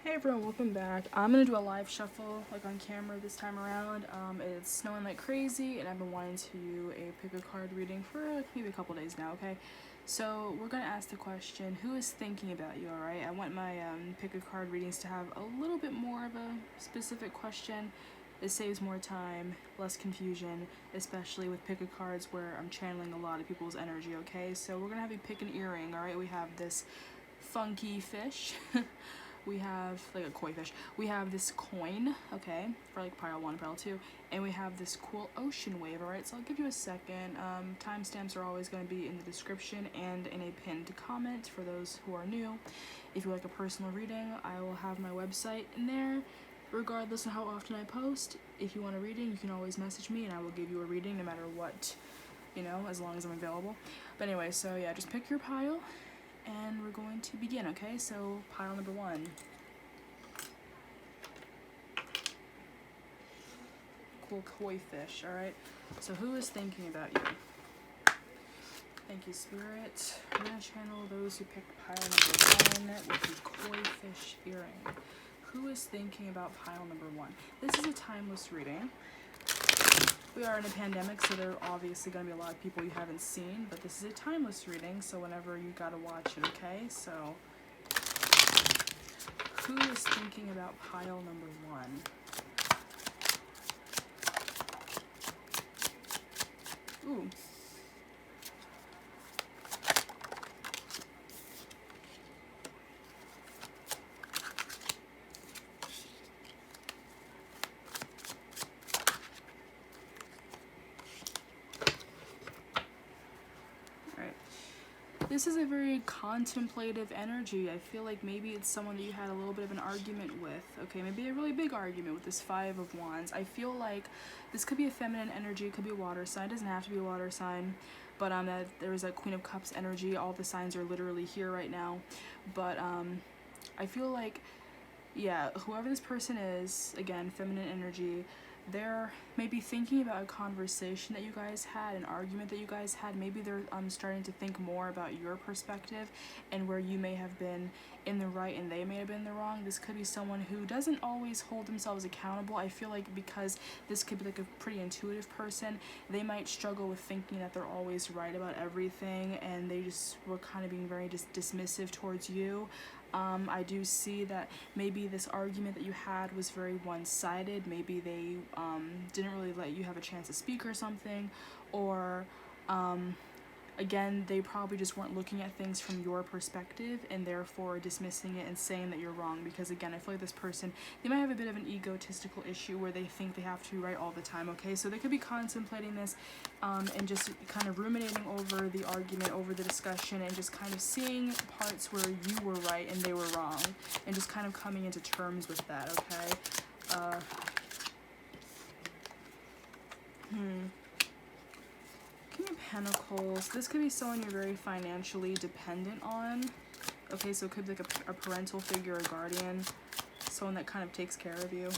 Hey everyone, welcome back. I'm gonna do a live shuffle, like on camera this time around. It's snowing like crazy, and I've been wanting to do a pick a card reading for like maybe a couple days now, okay? So we're gonna ask the question, who is thinking about you, alright? I want my pick a card readings to have a little bit more of a specific question. It saves more time, less confusion, especially with pick a cards where I'm channeling a lot of people's energy, okay? So we're gonna have you pick an earring, alright? We have this funky fish. We have like a koi fish. We have this coin, okay, for like pile 1, pile 2, and we have this cool ocean wave, alright? So I'll give you a second. Timestamps are always going to be in the description and in a pinned comment for those who are new. If you like a personal reading, I will have my website in there, regardless of how often I post. If you want a reading, you can always message me and I will give you a reading no matter what, you know, as long as I'm available. But anyway, so yeah, just pick your pile. And we're going to begin, okay? So, pile number 1. Cool koi fish, alright? So, who is thinking about you? Thank you, Spirit. We're going to channel those who picked pile number 1 with the koi fish earring. Who is thinking about pile number 1? This is a timeless reading. We are in a pandemic, so there are obviously going to be a lot of people you haven't seen, but this is a timeless reading, so whenever you gotta watch it, okay? So, who is thinking about pile number 1? Ooh. This is a very contemplative energy. I feel like maybe it's someone that you had a little bit of an argument with. Okay, maybe a really big argument with this 5 of Wands. I feel like this could be a feminine energy, it could be a water sign. It doesn't have to be a water sign. But there's a Queen of Cups energy. All the signs are literally here right now. But I feel like, yeah, whoever this person is, again, feminine energy, they're maybe thinking about a conversation that you guys had, an argument that you guys had. Maybe they're starting to think more about your perspective and where you may have been in the right and they may have been in the wrong. This could be someone who doesn't always hold themselves accountable. I feel like because this could be like a pretty intuitive person, they might struggle with thinking that they're always right about everything, and they just were kind of being very dismissive towards you. I do see that maybe this argument that you had was very one-sided. Maybe they didn't really let you have a chance to speak or something, or again, they probably just weren't looking at things from your perspective and therefore dismissing it and saying that you're wrong. Because again, I feel like this person, they might have a bit of an egotistical issue where they think they have to be right all the time, okay? So they could be contemplating this and just kind of ruminating over the argument, over the discussion, and just kind of seeing parts where you were right and they were wrong, and just kind of coming into terms with that, okay? King of Pentacles. This could be someone you're very financially dependent on. Okay, so it could be like a parental figure or guardian. Someone that kind of takes care of you.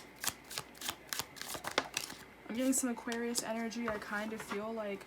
I'm getting some Aquarius energy. I kind of feel like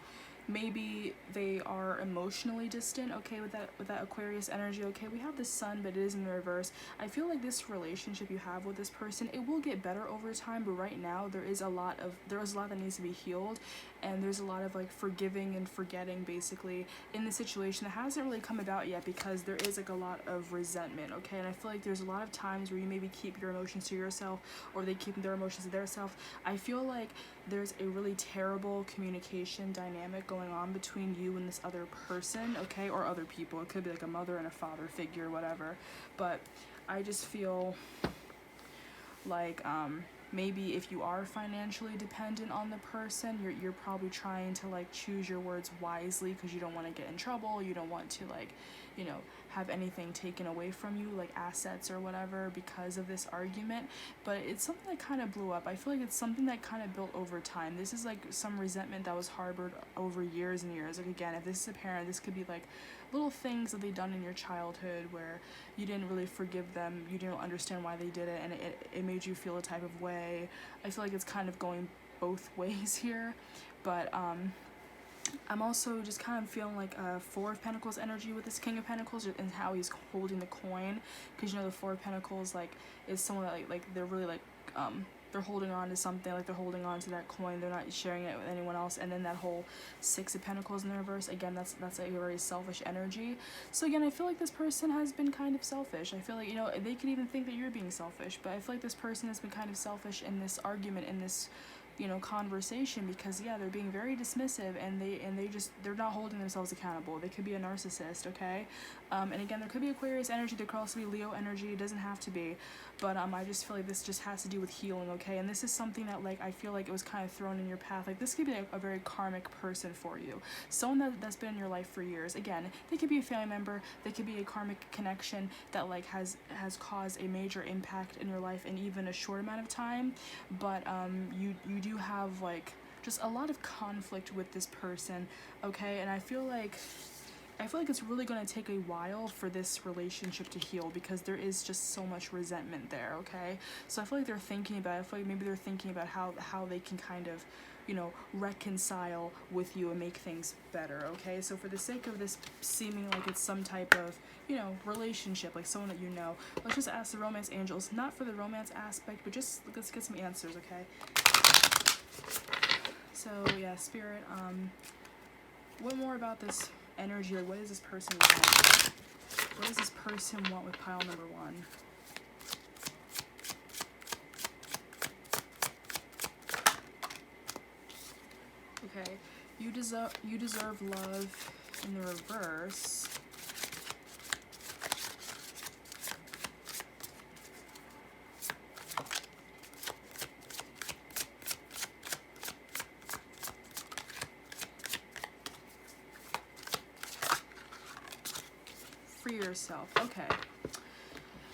maybe they are emotionally distant, okay, with that Aquarius energy. Okay, we have the Sun, but it is in the reverse. I feel like this relationship you have with this person, it will get better over time, but right now there is a lot that needs to be healed, and there's a lot of like forgiving and forgetting basically in the situation that hasn't really come about yet, because there is like a lot of resentment, okay? And I feel like there's a lot of times where you maybe keep your emotions to yourself, or they keep their emotions to their self. I feel like there's a really terrible communication dynamic going on between you and this other person, okay, or other people. It could be like a mother and a father figure, whatever. But I just feel like maybe if you are financially dependent on the person, you're probably trying to like choose your words wisely, because you don't want to get in trouble. You don't want to, like, you know, have anything taken away from you, like assets or whatever, because of this argument. But it's something that kind of blew up. I feel like it's something that kind of built over time. This is like some resentment that was harbored over years and years. Like, again, if this is a parent, this could be like little things that they done in your childhood where you didn't really forgive them, you didn't understand why they did it, and it made you feel a type of way. I feel like it's kind of going both ways here, but I'm also just kind of feeling like a Four of Pentacles energy with this King of Pentacles, and how he's holding the coin, because you know the Four of Pentacles like is someone that like they're really like they're holding on to something, like they're holding on to that coin, they're not sharing it with anyone else. And then that whole Six of Pentacles in the reverse, again, that's a very selfish energy. So again, I feel like this person has been kind of selfish. I feel like, you know, they could even think that you're being selfish, but I feel like this person has been kind of selfish in this argument, in this, you know, conversation, because yeah, they're being very dismissive, and they're not holding themselves accountable. They could be a narcissist, okay? And again, there could be Aquarius energy, there could also be Leo energy, it doesn't have to be, but I just feel like this just has to do with healing, okay? And this is something that like I feel like it was kind of thrown in your path. Like this could be like a very karmic person for you, someone that's been in your life for years. Again, they could be a family member, they could be a karmic connection that like has caused a major impact in your life in even a short amount of time. But you do have like just a lot of conflict with this person, okay? And I feel like it's really going to take a while for this relationship to heal, because there is just so much resentment there, okay? So I feel like they're thinking about it. I feel like maybe they're thinking about how they can kind of, you know, reconcile with you and make things better, okay? So for the sake of this seeming like it's some type of, you know, relationship, like someone that you know, let's just ask the romance angels, not for the romance aspect, but just let's get some answers, okay? So yeah, Spirit, what more about this energy? Like, what does this person want? What does this person want with pile number one? Okay, you deserve love in the reverse. Free yourself. Okay.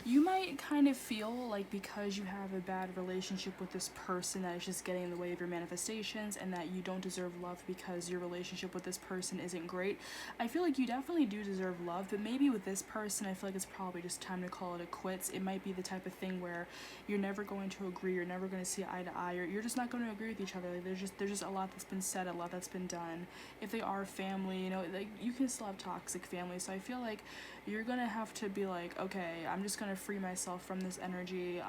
You might kind of feel like because you have a bad relationship with this person that it's just getting in the way of your manifestations, and that you don't deserve love because your relationship with this person isn't great. I feel like you definitely do deserve love, but maybe with this person, I feel like it's probably just time to call it a quits. It might be the type of thing where you're never going to agree, you're never going to see eye to eye, or you're just not going to agree with each other. Like there's just a lot that's been said, a lot that's been done. If they are family, you know, like you can still have toxic family. So I feel like you're gonna have to be like, okay, I'm just gonna free myself from this energy.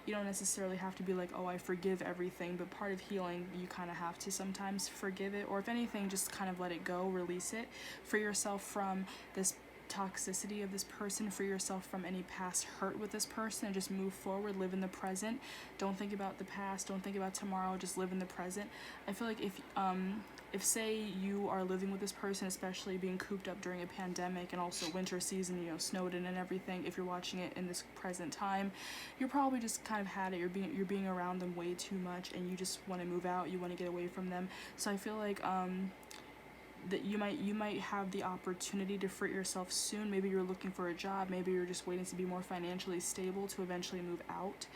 You don't necessarily have to be like, oh, I forgive everything, but part of healing, you kind of have to sometimes forgive it, or if anything, just kind of let it go, release it, free yourself from this toxicity of this person, free yourself from any past hurt with this person, and just move forward, live in the present. Don't think about the past, don't think about tomorrow, just live in the present. I feel like if say you are living with this person, especially being cooped up during a pandemic and also winter season, you know, snowed in and everything, if you're watching it in this present time, you're probably just kind of had it, you're being around them way too much, and you just want to move out, you want to get away from them. So I feel like that you might have the opportunity to free yourself soon. Maybe you're looking for a job, maybe you're just waiting to be more financially stable to eventually move out,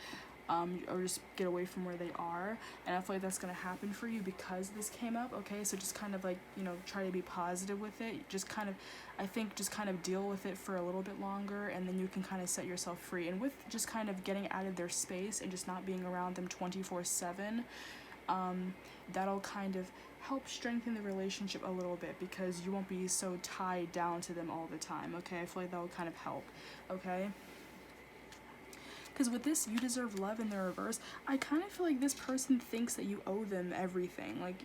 or just get away from where they are. And I feel like that's going to happen for you because this came up, okay? So just kind of like, you know, try to be positive with it. Just kind of deal with it for a little bit longer, and then you can kind of set yourself free. And with just kind of getting out of their space and just not being around them 24/7, that'll kind of help strengthen the relationship a little bit, because you won't be so tied down to them all the time, okay? I feel like that will kind of help, okay? Because with this, you deserve love in the reverse, I kind of feel like this person thinks that you owe them everything. Like,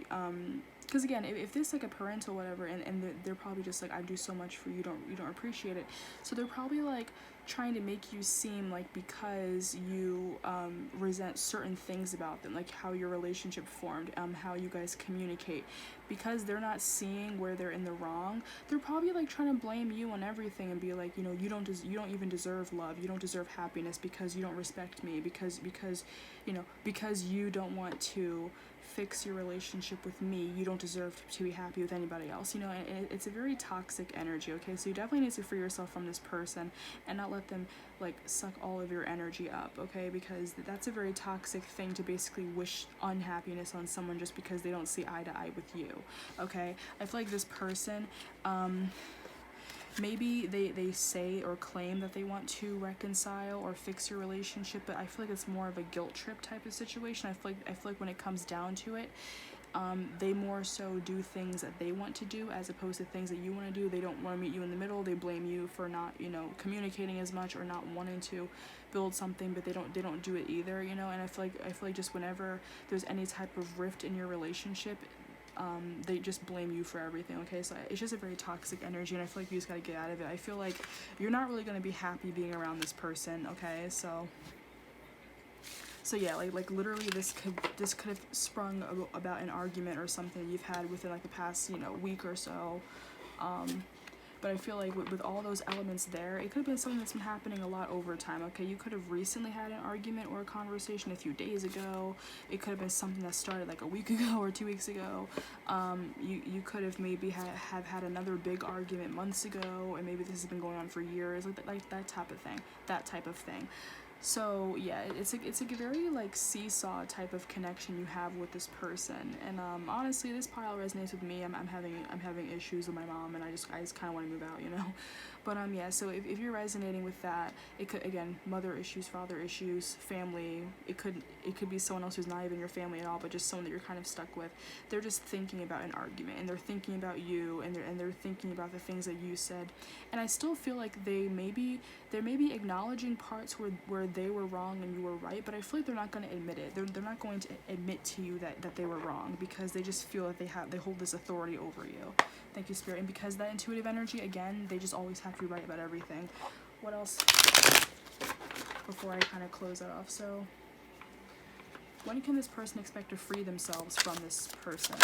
because again, if this like a parental whatever, and they're probably just like, I do so much for you, you don't appreciate it. So they're probably like trying to make you seem like because you resent certain things about them, like how your relationship formed, how you guys communicate, because they're not seeing where they're in the wrong, they're probably like trying to blame you on everything and be like, you know, you don't even deserve love, you don't deserve happiness because you don't respect me, because you don't want to fix your relationship with me, you don't deserve to be happy with anybody else, you know. And it's a very toxic energy, okay? So you definitely need to free yourself from this person and not let them like suck all of your energy up, okay? Because that's a very toxic thing to basically wish unhappiness on someone just because they don't see eye to eye with you, okay? I feel like this person, maybe they say or claim that they want to reconcile or fix your relationship, but I feel like it's more of a guilt trip type of situation. I feel like when it comes down to it, They more so do things that they want to do as opposed to things that you want to do. They don't want to meet you in the middle. They blame you for not, you know, communicating as much or not wanting to build something, but they don't do it either, you know. And I feel like just whenever there's any type of rift in your relationship, they just blame you for everything, okay? So it's just a very toxic energy, and I feel like you just gotta get out of it. I feel like you're not really gonna be happy being around this person, okay? So yeah, like literally this could have sprung about an argument or something you've had within like the past, you know, week or so. But I feel like with all those elements there, it could have been something that's been happening a lot over time, okay? You could have recently had an argument or a conversation a few days ago. It could have been something that started like a week ago or 2 weeks ago. You could have maybe have had another big argument months ago, and maybe this has been going on for years, like that type of thing. So yeah, it's a very like seesaw type of connection you have with this person, and honestly, this pile resonates with me. I'm having issues with my mom, and I just kind of want to move out, you know. But yeah, so if you're resonating with that, it could, again, mother issues, father issues, family. It could be someone else who's not even your family at all, but just someone that you're kind of stuck with. They're just thinking about an argument, and they're thinking about you, and they're thinking about the things that you said. And I still feel like they're maybe acknowledging parts where they were wrong and you were right, but I feel like they're not going to admit it. They're not going to admit to you that they were wrong, because they just feel that they hold this authority over you. Thank you, Spirit. And because that intuitive energy, again, they just always have to be right about everything. What else before I kind of close that off? So when can this person expect to free themselves from this person?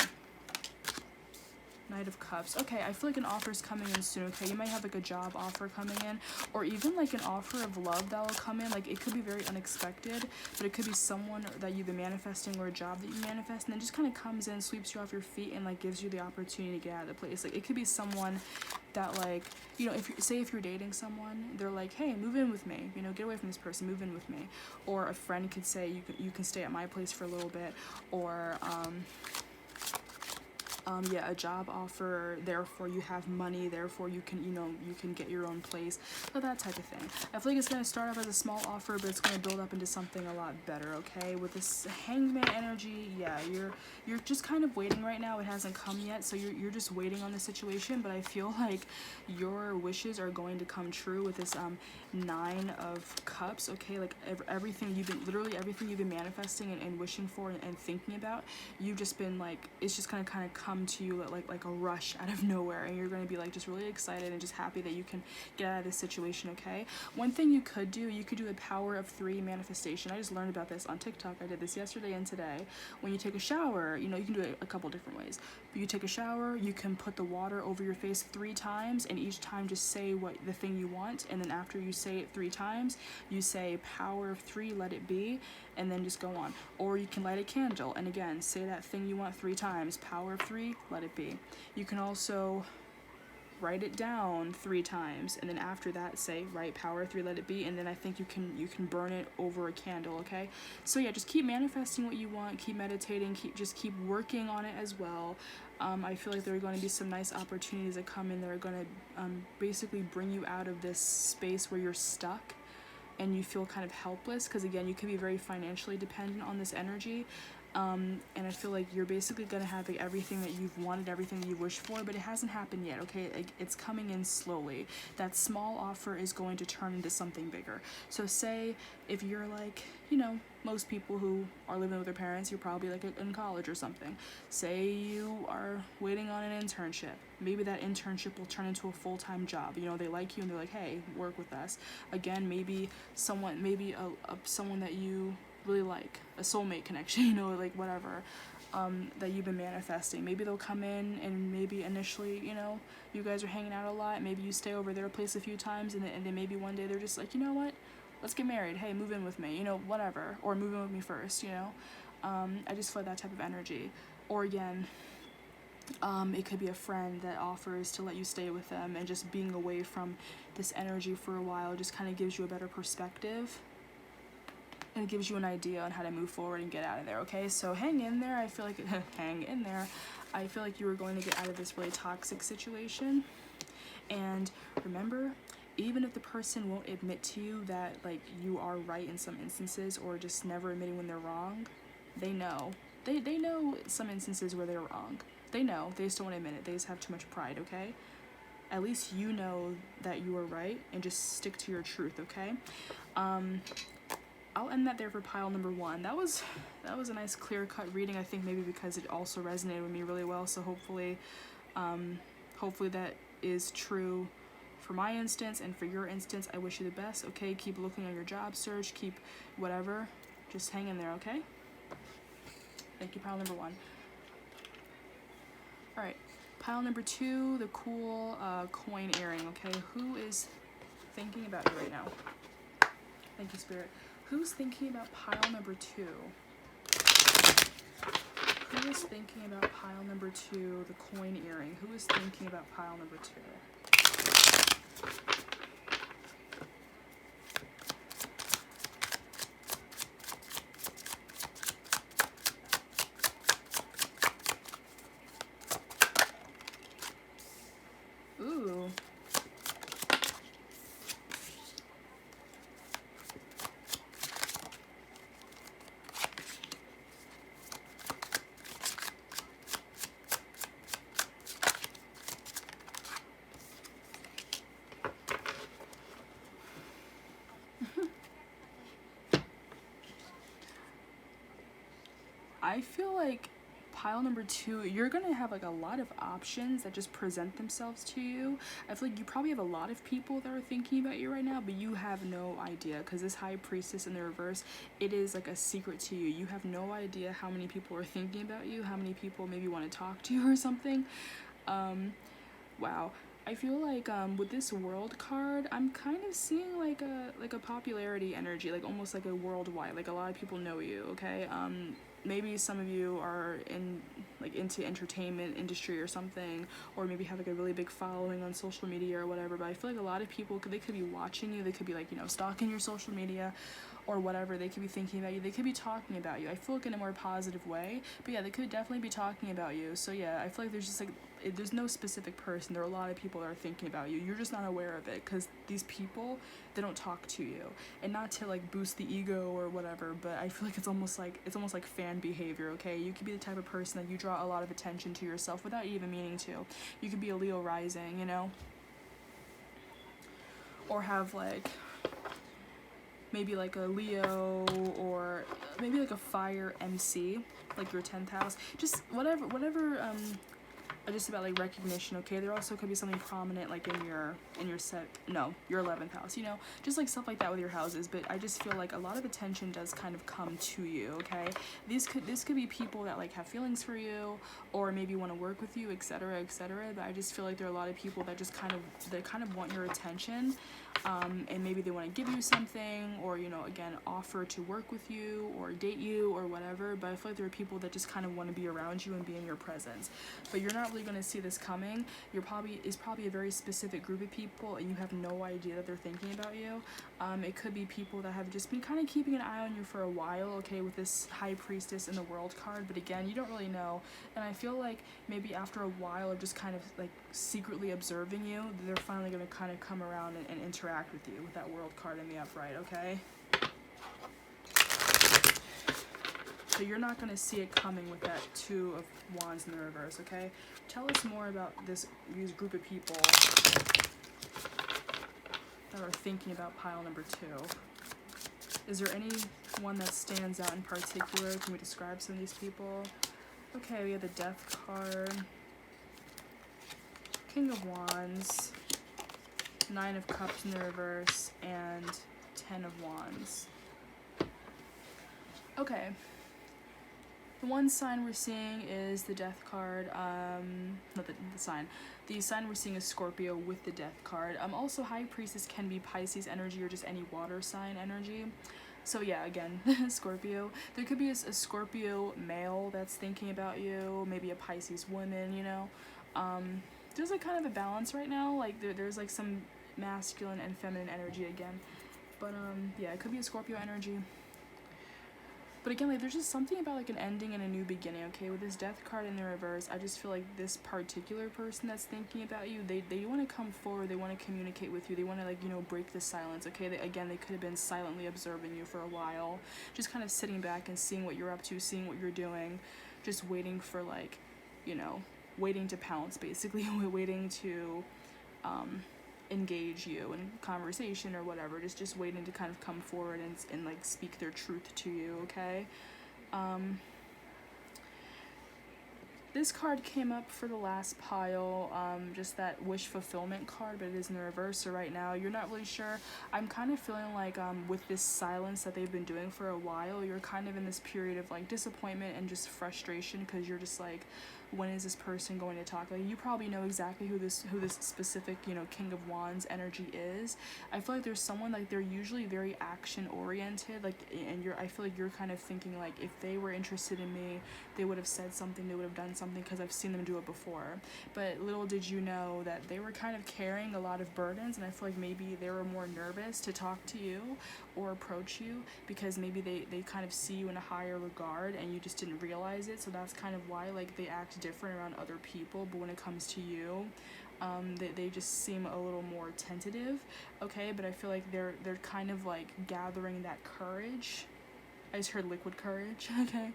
Knight of Cups. Okay, I feel like an offer's coming in soon, okay? You might have like a job offer coming in, or even like an offer of love that will come in. Like, it could be very unexpected, but it could be someone that you've been manifesting, or a job that you manifest, and then just kind of comes in, sweeps you off your feet, and like gives you the opportunity to get out of the place. Like, it could be someone that, like, you know, if you're dating someone, they're like, hey, move in with me, you know, get away from this person, move in with me. Or a friend could say, you can stay at my place for a little bit. Or yeah, a job offer, therefore you have money, therefore you can, you know, you can get your own place, so that type of thing. I feel like it's going to start off as a small offer, but it's going to build up into something a lot better, okay? With this Hangman energy, yeah, you're just kind of waiting right now. It hasn't come yet, so you're just waiting on the situation, but I feel like your wishes are going to come true with this Nine of Cups, okay? Like everything you've been manifesting and wishing for and thinking about, you've just been like, it's just gonna kind of come to you like a rush out of nowhere, and you're gonna be like just really excited and just happy that you can get out of this situation, okay? One thing you could do the power of 3 manifestation. I just learned about this on TikTok. I did this yesterday and today. When you take a shower, you know, you can do it a couple different ways. But you take a shower, you can put the water over your face 3 times, and each time just say what the thing you want, and then after you say it 3 times, you say power of 3, let it be, and then just go on. Or you can light a candle, and again, say that thing you want 3 times, power of 3, let it be. You can also write it down 3 times, and then after that say write power 3, let it be, and then I think you can burn it over a candle, okay? So yeah, just keep manifesting what you want, keep meditating, keep working on it as well. I feel like there are going to be some nice opportunities that come in that are going to basically bring you out of this space where you're stuck and you feel kind of helpless, because again, you can be very financially dependent on this energy. And I feel like you're basically going to have like everything that you've wanted, everything that you wish for, but it hasn't happened yet, okay? It's coming in slowly. That small offer is going to turn into something bigger. So say if you're like, you know, most people who are living with their parents, you're probably like in college or something. Say you are waiting on an internship. Maybe that internship will turn into a full-time job. You know, they like you and they're like, hey, work with us. Again, maybe someone that you really like, a soulmate connection, you know, like whatever, that you've been manifesting. Maybe they'll come in, and maybe initially, you know, you guys are hanging out a lot. Maybe you stay over their place a few times, and then maybe one day they're just like, you know what, let's get married. Hey, move in with me, you know, whatever. Or move in with me first, you know. I just feel that type of energy. Or again, it could be a friend that offers to let you stay with them, and just being away from this energy for a while just kind of gives you a better perspective. And it gives you an idea on how to move forward and get out of there, okay? So hang in there. I feel like hang in there. I feel like you were going to get out of this really toxic situation. And remember, even if the person won't admit to you that like you are right in some instances, or just never admitting when they're wrong, they know they know some instances where they're wrong. They know, they just don't want to admit it. They just have too much pride, okay? At least you know that you are right, and just stick to your truth, okay? I'll end that there for pile number 1. That was a nice clear-cut reading, I think, maybe because it also resonated with me really well, so hopefully that is true for my instance, and for your instance. I wish you the best, okay? Keep looking at your job search, keep whatever, just hang in there, okay? Thank you, pile number 1. Alright, pile number 2, the cool coin earring, okay? Who is thinking about you right now? Thank you, Spirit. Who's thinking about pile number 2? Who is thinking about pile number 2, the coin earring? Who is thinking about pile number 2? Ooh. I feel like pile number 2, you're gonna have like a lot of options that just present themselves to you. I feel like you probably have a lot of people that are thinking about you right now, but you have no idea, because this High Priestess in the reverse, it is like a secret to you. You have no idea how many people are thinking about you, how many people maybe want to talk to you or something. Wow. I feel like with this World card, I'm kind of seeing like a popularity energy, like almost like a worldwide, like a lot of people know you, okay? Maybe some of you are into entertainment industry or something, or maybe have like a really big following on social media or whatever, but I feel like a lot of people, they could be watching you, they could be like, you know, stalking your social media or whatever, they could be thinking about you, they could be talking about you. I feel like in a more positive way, but yeah, they could definitely be talking about you. So yeah, I feel like there's just like, there's no specific person. There are a lot of people that are thinking about you. You're just not aware of it, because these people, they don't talk to you, and not to like boost the ego or whatever, but I feel like it's almost like fan behavior, okay? You could be the type of person that you draw a lot of attention to yourself without even meaning to. You could be a Leo rising, you know, or have like maybe like a Leo, or maybe like a fire MC, like your 10th house, just whatever just about like recognition, okay? There also could be something prominent like in your your 11th house, you know, just like stuff like that with your houses. But I just feel like a lot of attention does kind of come to you, okay? This could be people that like have feelings for you, or maybe want to work with you, etc., etc. But I just feel like there are a lot of people that just kind of want your attention, and maybe they want to give you something, or, you know, again, offer to work with you or date you or whatever. But I feel like there are people that just kind of want to be around you and be in your presence, but you're not really going to see this coming. It's probably a very specific group of people, and you have no idea that they're thinking about you. It could be people that have just been kind of keeping an eye on you for a while, okay, with this High Priestess in the World card, but again, you don't really know. And I feel like maybe after a while of just kind of like secretly observing you, they're finally going to kind of come around and interact with you with that World card in the upright, okay? So you're not going to see it coming with that Two of Wands in the reverse, okay? Tell us more about these group of people that are thinking about pile number 2. Is there anyone that stands out in particular? Can we describe some of these people? Okay, we have the Death card, King of Wands, 9 of Cups in the reverse, and 10 of Wands. Okay. The one sign we're seeing is the Death card, not the sign. The sign we're seeing is Scorpio with the Death card. Also, High Priestess can be Pisces energy or just any water sign energy. So yeah, again, Scorpio. There could be a Scorpio male that's thinking about you, maybe a Pisces woman, you know. There's like kind of a balance right now, like there's like some masculine and feminine energy again. But yeah, it could be a Scorpio energy. But again, like, there's just something about like an ending and a new beginning, okay? With this death card in the reverse, I just feel like this particular person that's thinking about you, they want to come forward, they want to communicate with you, they want to, like, you know, break the silence, okay? They could have been silently observing you for a while, just kind of sitting back and seeing what you're up to, seeing what you're doing, just waiting for, like, you know, waiting to pounce, basically, waiting to engage you in conversation or whatever, just waiting to kind of come forward and like speak their truth to you, okay? This card came up for the last pile, just that wish fulfillment card, but it is in the reverse, so right now you're not really sure. I'm kind of feeling like with this silence that they've been doing for a while, you're kind of in this period of like disappointment and just frustration, because you're just like, when is this person going to talk? Like, you probably know exactly who this specific, you know, King of Wands energy is. I feel like there's someone, like, they're usually very action oriented, like, and I feel like you're kind of thinking like, if they were interested in me, they would have said something, they would have done something, because I've seen them do it before. But little did you know that they were kind of carrying a lot of burdens, and I feel like maybe they were more nervous to talk to you or approach you, because maybe they kind of see you in a higher regard and you just didn't realize it. So that's kind of why, like, they act different around other people, but when it comes to you, they just seem a little more tentative, okay? But I feel like they're kind of like gathering that courage. I just heard liquid courage, okay?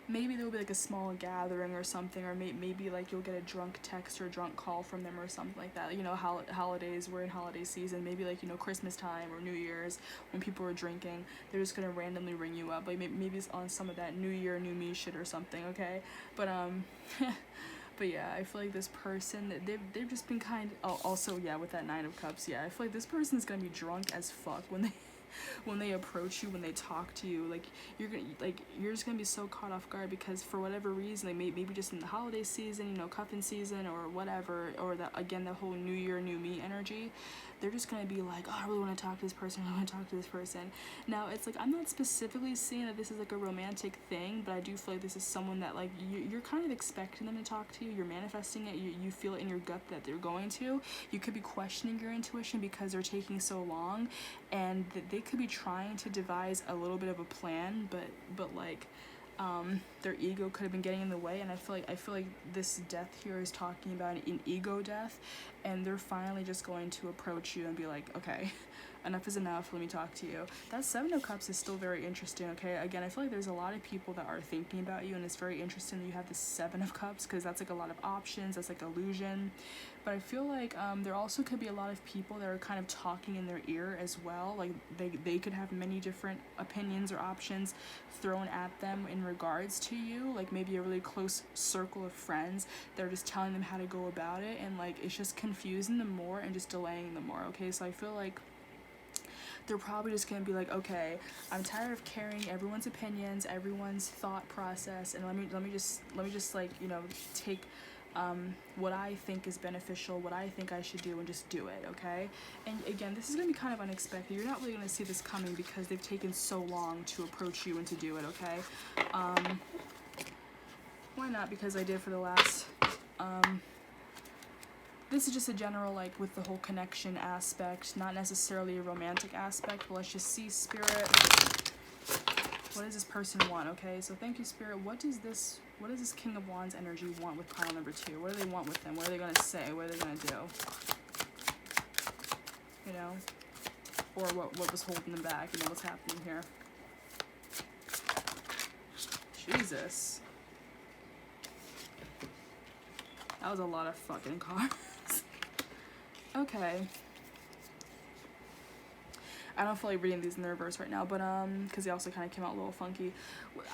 Maybe there will be like a small gathering or something, or maybe like you'll get a drunk text or a drunk call from them or something like that. You know, holidays, we're in holiday season, maybe like, you know, Christmas time or New Year's, when people are drinking, they're just gonna randomly ring you up, like maybe it's on some of that New Year, New Me shit or something, okay? But but yeah, I feel like this person, they've just been also, yeah, with that Nine of Cups, yeah, I feel like this person's gonna be drunk as fuck when they approach you, when they talk to you. Like, you're just gonna be so caught off guard, because for whatever reason, like maybe just in the holiday season, you know, cuffing season or whatever, or that, again, the whole New Year, New Me energy, they're just gonna be like, oh, I really want to talk to this person, I want to talk to this person. Now, it's like, I'm not specifically saying that this is like a romantic thing, but I do feel like this is someone that, like, you're kind of expecting them to talk to you, you're manifesting it, you feel it in your gut that they're going to. You could be questioning your intuition because they're taking so long, and they could be trying to devise a little bit of a plan, but like, their ego could have been getting in the way. And I feel like this death here is talking about an ego death, and they're finally just going to approach you and be like, okay, enough is enough, let me talk to you. That Seven of Cups is still very interesting, okay? Again, I feel like there's a lot of people that are thinking about you, and it's very interesting that you have the Seven of Cups, because that's like a lot of options, that's like illusion. But I feel like there also could be a lot of people that are kind of talking in their ear as well. Like, they could have many different opinions or options thrown at them in regards to you. Like, maybe a really close circle of friends, they're just telling them how to go about it, and like, it's just confusing them more and just delaying them more, okay? So I feel like they're probably just gonna be like, okay, I'm tired of carrying everyone's opinions, everyone's thought process, and let me just like, you know, take what I think is beneficial, what I think I should do, and just do it, okay? And again, this is gonna be kind of unexpected. You're not really gonna see this coming because they've taken so long to approach you and to do it, okay? Why not? Because I did for the last this is just a general, like, with the whole connection aspect, not necessarily a romantic aspect, but let's just see, Spirit, what does this person want, okay? So thank you, Spirit. What does this King of Wands energy want with pile number 2? What do they want with them? What are they going to say? What are they going to do? You know? Or what was holding them back? You know, what's happening here? Jesus. That was a lot of fucking cards. Okay. I don't feel like reading these in the reverse right now, but because they also kind of came out a little funky.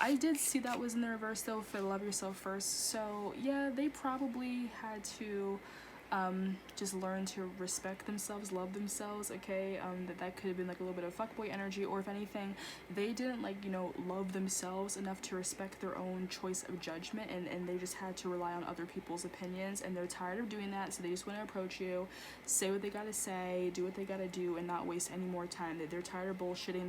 I did see that was in the reverse though, for Love Yourself First. So yeah, they probably had to just learn to respect themselves, love themselves, okay? That could have been like a little bit of fuckboy energy, or if anything, they didn't, like, you know, love themselves enough to respect their own choice of judgment, and they just had to rely on other people's opinions, and they're tired of doing that, so they just want to approach you, say what they gotta say, do what they gotta do, and not waste any more time. They're tired of bullshitting.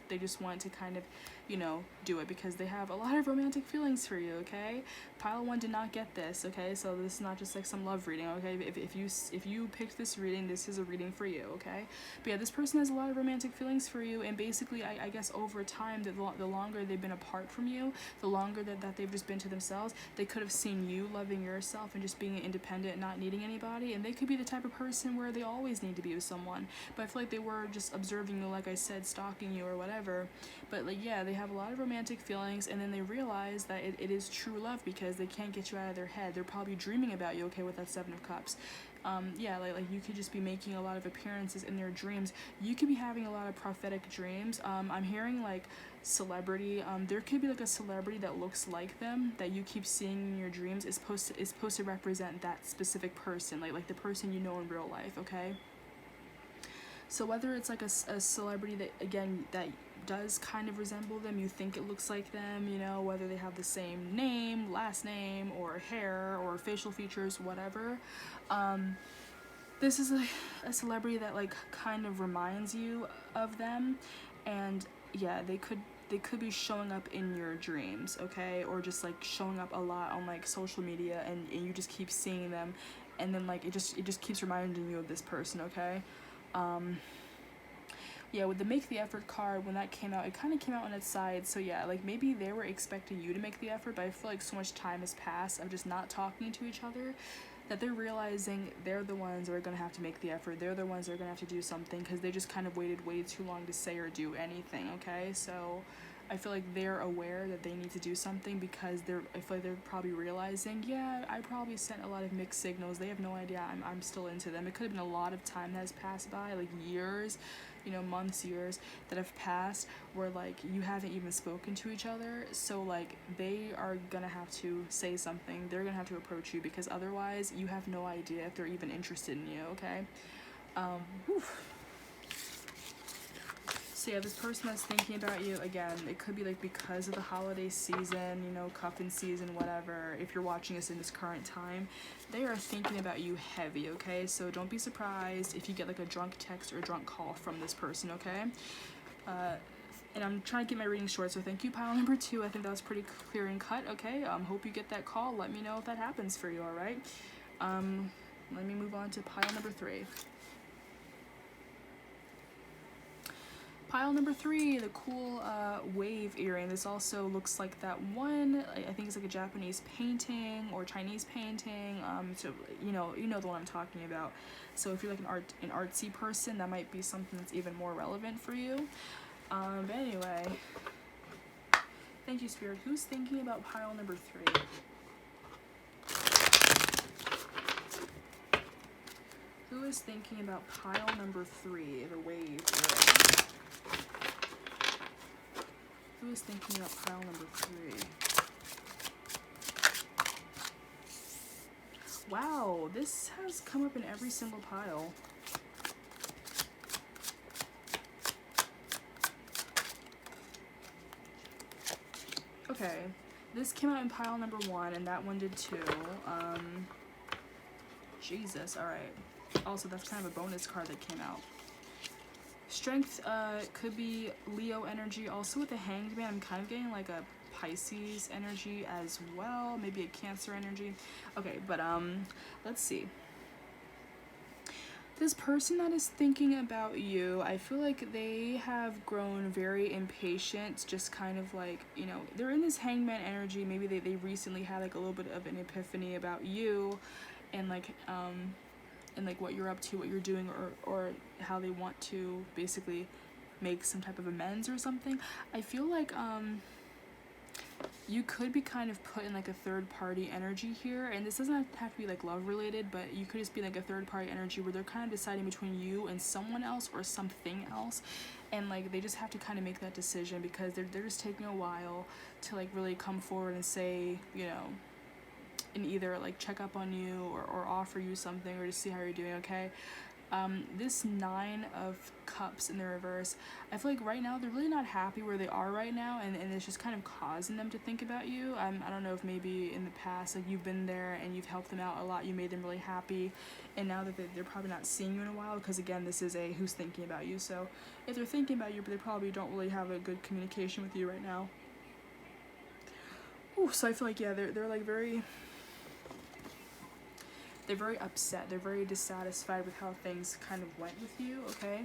They just want to kind of, you know, do it because they have a lot of romantic feelings for you, okay? Pile 1 did not get this, okay? So this is not just like some love reading, okay? if you picked this reading, this is a reading for you, okay? But yeah, this person has a lot of romantic feelings for you, and basically I guess over time, the longer they've been apart from you, the longer that they've just been to themselves, they could have seen you loving yourself and just being independent, not needing anybody, and they could be the type of person where they always need to be with someone. But I feel like they were just observing you, like I said, stalking you or whatever. But like, yeah, they have a lot of romantic feelings, and then they realize that it is true love because they can't get you out of their head. They're probably dreaming about you, okay, with that Seven of Cups. Yeah, like you could just be making a lot of appearances in their dreams. You could be having a lot of prophetic dreams. I'm hearing like celebrity. There could be like a celebrity that looks like them that you keep seeing in your dreams is supposed to represent that specific person, like the person you know in real life, okay? So whether it's like a celebrity that, again, that does kind of resemble them, you think it looks like them, you know, whether they have the same name, last name, or hair, or facial features, whatever. This is a celebrity that like kind of reminds you of them, and yeah, they could be showing up in your dreams, okay, or just like showing up a lot on like social media, and you just keep seeing them, and then like it just keeps reminding you of this person, okay? Yeah, with the Make the Effort card, when that came out, it kind of came out on its side. So yeah, like maybe they were expecting you to make the effort, but I feel like so much time has passed of just not talking to each other that they're realizing they're the ones that are going to have to make the effort. They're the ones that are going to have to do something because they just kind of waited way too long to say or do anything, okay? So I feel like they're aware that they need to do something because I feel like they're probably realizing, yeah, I probably sent a lot of mixed signals. They have no idea I'm still into them. It could have been a lot of time that has passed by, like years, you know, months, years that have passed where like you haven't even spoken to each other. So like they are gonna have to say something. They're gonna have to approach you because otherwise you have no idea if they're even interested in you, okay? Whew. So yeah, this person that's thinking about you, again, it could be like because of the holiday season, you know, cuffing season, whatever. If you're watching this in this current time, they are thinking about you heavy, okay? So don't be surprised if you get like a drunk text or a drunk call from this person, okay? And I'm trying to get my reading short, so thank you, pile number 2. I think that was pretty clear and cut, okay? Hope you get that call. Let me know if that happens for you, all right? Let me move on to pile number 3. Pile number 3, the cool wave earring. This also looks like that one. I think it's like a Japanese painting or Chinese painting. So you know the one I'm talking about. So if you're like an artsy person, that might be something that's even more relevant for you. But anyway, thank you, Spirit. Who's thinking about pile number 3? Who is thinking about pile number 3, the wave earring? Who is thinking about pile number 3? Wow, this has come up in every single pile. Okay, this came out in pile number 1, and that one did too. Jesus, alright. Also, that's kind of a bonus card that came out. Strength could be Leo energy. Also with the Hanged Man, I'm kind of getting like a Pisces energy as well. Maybe a Cancer energy. Okay, but let's see. This person that is thinking about you, I feel like they have grown very impatient, just kind of like, you know, they're in this Hangman energy. Maybe they recently had like a little bit of an epiphany about you and like what you're up to, what you're doing, or how they want to basically make some type of amends or something. I feel like you could be kind of put in like a third party energy here, and this doesn't have to be like love related, but you could just be like a third party energy where they're kind of deciding between you and someone else or something else, and like they just have to kind of make that decision because they're just taking a while to like really come forward and say, you know, and either like check up on you or offer you something or just see how you're doing, okay? This 9 of Cups in the reverse, I feel like right now they're really not happy where they are right now, and it's just kind of causing them to think about you. I don't know if maybe in the past like you've been there and you've helped them out a lot, you made them really happy, and now that they're probably not seeing you in a while, because again this is a who's thinking about you, so if they're thinking about you but they probably don't really have a good communication with you right now. Ooh, so I feel like, yeah, they're like very... they're very upset, they're very dissatisfied with how things kind of went with you, okay?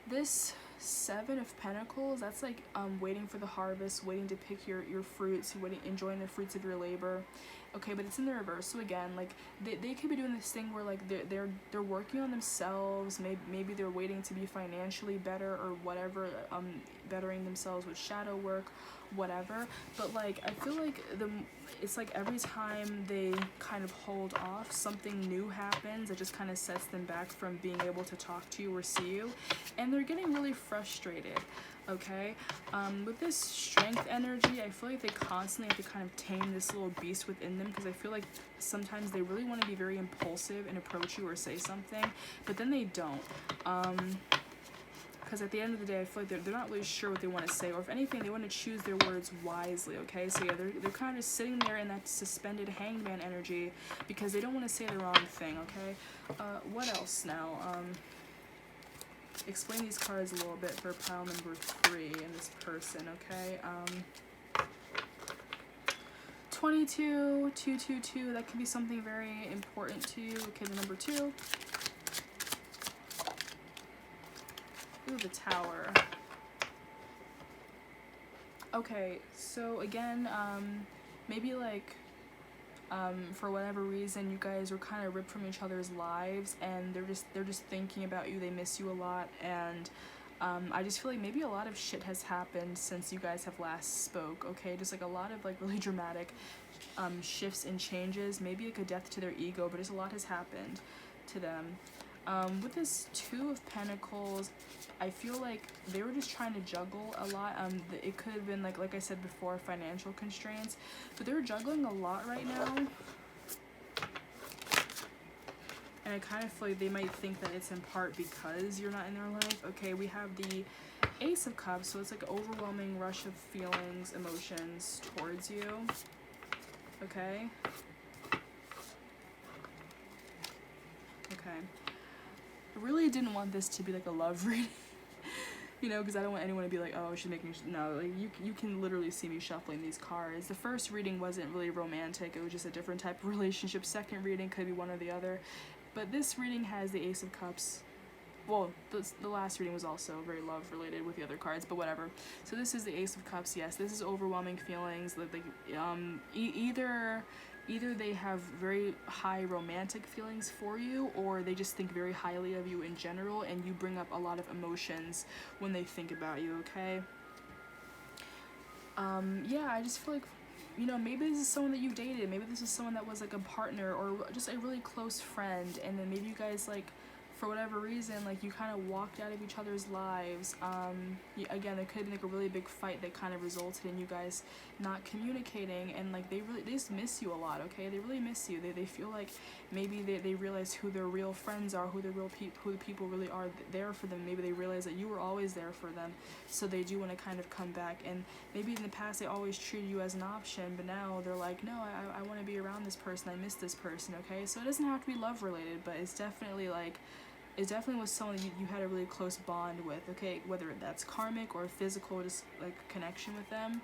This Seven of Pentacles, that's like waiting for the harvest, waiting to pick your fruits, enjoying the fruits of your labor. Okay, but it's in the reverse. So again, like they could be doing this thing where like they're working on themselves. Maybe they're waiting to be financially better or whatever, bettering themselves with shadow work, whatever. But like I feel like it's like every time they kind of hold off, something new happens that just kind of sets them back from being able to talk to you or see you, and they're getting really frustrated. Okay, with this Strength energy, I feel like they constantly have to kind of tame this little beast within them, because I feel like sometimes they really want to be very impulsive and approach you or say something, but then they don't. Because at the end of the day, I feel like they're not really sure what they want to say, or if anything, they want to choose their words wisely, okay? So yeah, they're kind of just sitting there in that suspended hangman energy because they don't want to say the wrong thing, okay? What else now? Explain these cards a little bit for pile number 3 in this person, okay? 22, 222, that could be something very important to you. Okay, the number 2. Ooh, the Tower. Okay, so again, maybe like for whatever reason you guys were kind of ripped from each other's lives, and they're just thinking about you, they miss you a lot, and I just feel like maybe a lot of shit has happened since you guys have last spoke, okay? Just like a lot of like really dramatic shifts and changes, maybe like a death to their ego, but just a lot has happened to them. With this Two of Pentacles, I feel like they were just trying to juggle a lot. It could have been like I said before, financial constraints, but they're juggling a lot right now. And I kind of feel like they might think that it's in part because you're not in their life. Okay, we have the Ace of Cups, so it's like an overwhelming rush of feelings, emotions towards you. Okay. Okay. I really didn't want this to be like a love reading, you know, because I don't want anyone to be like, oh, she's making, no, like you can literally see me shuffling these cards. The first reading wasn't really romantic, it was just a different type of relationship. Second reading could be one or the other, but this reading has the Ace of Cups. Well, the last reading was also very love related with the other cards, but whatever. So this is the Ace of Cups. Yes, this is overwhelming feelings. Like either they have very high romantic feelings for you, or they just think very highly of you in general, and you bring up a lot of emotions when they think about you, okay? Yeah, I just feel like, you know, maybe this is someone that you dated, maybe this is someone that was like a partner or just a really close friend, and then maybe you guys, like, for whatever reason, like, you kind of walked out of each other's lives. Again, there could have been like a really big fight that kind of resulted in you guys not communicating, and like they just miss you a lot, okay? They really miss you. They feel like maybe they realize who their real friends are, who the people really are there for them. Maybe they realize that you were always there for them, so they do want to kind of come back. And maybe in the past they always treated you as an option, but now they're like, no, I want to be around this person, I miss this person, okay? So it doesn't have to be love related, but it's definitely like, it definitely was someone you had a really close bond with, okay? Whether that's karmic or physical, just like connection with them,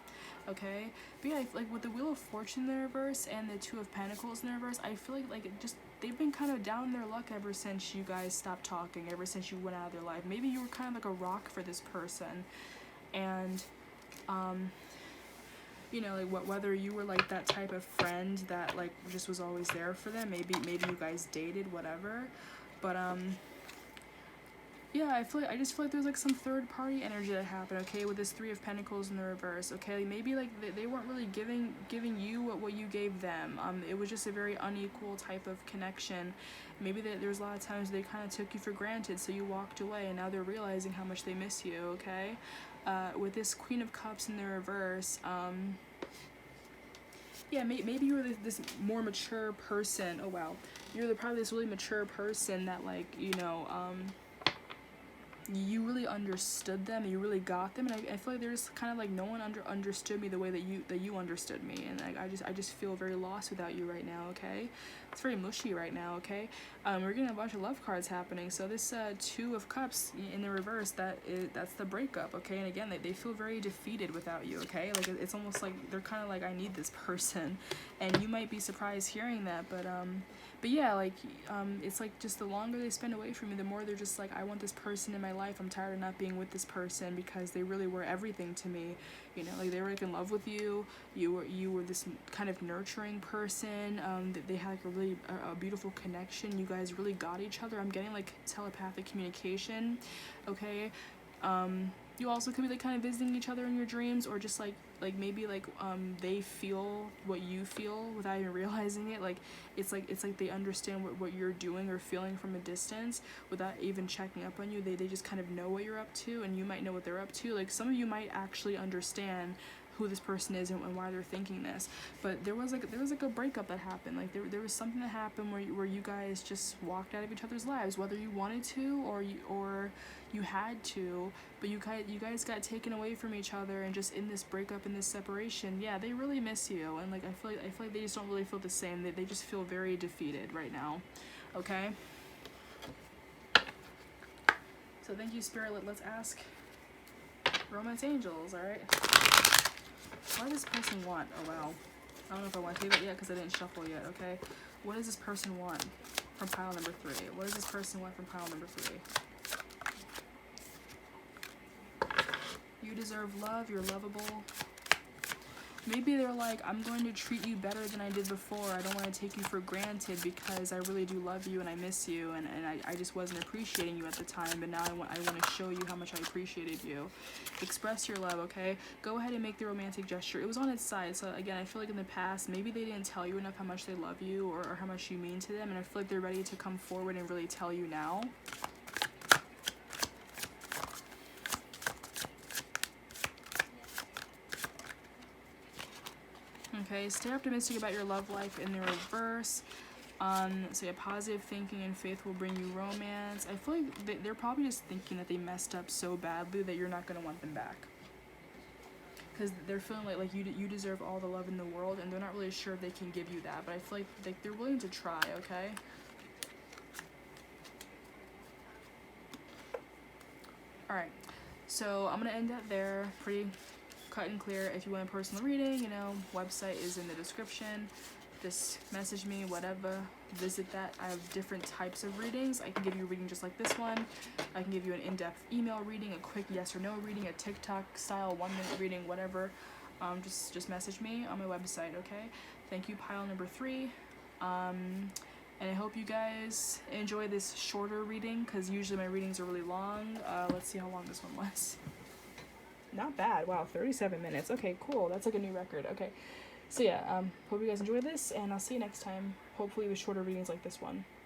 okay? But yeah, like with the Wheel of Fortune in the reverse and the Two of Pentacles in the reverse, I feel like just they've been kind of down their luck ever since you guys stopped talking, ever since you went out of their life. Maybe you were kind of like a rock for this person, and you know, like whether you were like that type of friend that like just was always there for them, maybe you guys dated, whatever, but yeah, I just feel like there's like some third party energy that happened, okay, with this Three of Pentacles in the reverse, okay? Maybe like they weren't really giving you what you gave them. It was just a very unequal type of connection. Maybe there was a lot of times they kind of took you for granted, so you walked away, and now they're realizing how much they miss you, okay? With this Queen of Cups in the reverse, yeah, maybe you were this more mature person. Oh wow, you're probably this really mature person that, like, you know, you really understood them, you really got them, and I feel like there's kind of like no one understood me the way that you understood me, and like I just feel very lost without you right now, okay? It's very mushy right now, okay? We're getting a bunch of love cards happening, so this Two of Cups in the reverse, that's the breakup, okay? And again, they feel very defeated without you, okay? Like it's almost like they're kind of like, I need this person, and you might be surprised hearing that, but yeah, like, it's like just the longer they spend away from you, the more they're just like, I want this person in my life. I'm tired of not being with this person, because they really were everything to me. You know, like they were like in love with you. You were this kind of nurturing person. They had like a really a beautiful connection. You guys really got each other. I'm getting like telepathic communication. Okay. You also could be like kind of visiting each other in your dreams, or just like maybe like they feel what you feel without even realizing it. Like it's like they understand what you're doing or feeling from a distance without even checking up on you. They just kind of know what you're up to, and you might know what they're up to. Like some of you might actually understand who this person is and why they're thinking this. But there was like a breakup that happened. Like there was something that happened where you guys just walked out of each other's lives, whether you wanted to or you had to, but you guys got taken away from each other, and just in this breakup, in this separation, yeah, they really miss you, and like I feel like they just don't really feel the same. They just feel very defeated right now. Okay. So thank you, Spirit. Let's ask Romance Angels. All right. What does this person want? Oh wow. I don't know if I want to take it yet because I didn't shuffle yet. Okay. What does this person want from pile number 3? What does this person want from pile number 3? You deserve love. You're lovable. Maybe they're like, I'm going to treat you better than I did before. I don't want to take you for granted because I really do love you and I miss you, and I just wasn't appreciating you at the time, but now I want to show you how much I appreciated you. Express your love, okay? Go ahead and make the romantic gesture. It was on its side, so again, I feel like in the past, maybe they didn't tell you enough how much they love you or how much you mean to them, and I feel like they're ready to come forward and really tell you now. Okay, stay optimistic about your love life in the reverse. So yeah, positive thinking and faith will bring you romance. I feel like they're probably just thinking that they messed up so badly that you're not going to want them back. Because they're feeling like you deserve all the love in the world, and they're not really sure if they can give you that. But I feel like they're willing to try, okay? Alright, so I'm going to end that there. Pretty cut and clear. If you want a personal reading, you know, website is in the description. Just message me, whatever, visit that. I have different types of readings. I can give you a reading just like this one. I can give you an in-depth email reading, a quick yes or no reading, a TikTok style 1-minute reading, whatever. Just message me on my website, okay? Thank you, pile number 3. And I hope you guys enjoy this shorter reading, because usually my readings are really long. Let's see how long this one was. Not bad. Wow, 37 minutes. Okay, cool. That's like a new record. Okay. So yeah, hope you guys enjoy this, and I'll see you next time, hopefully with shorter readings like this one.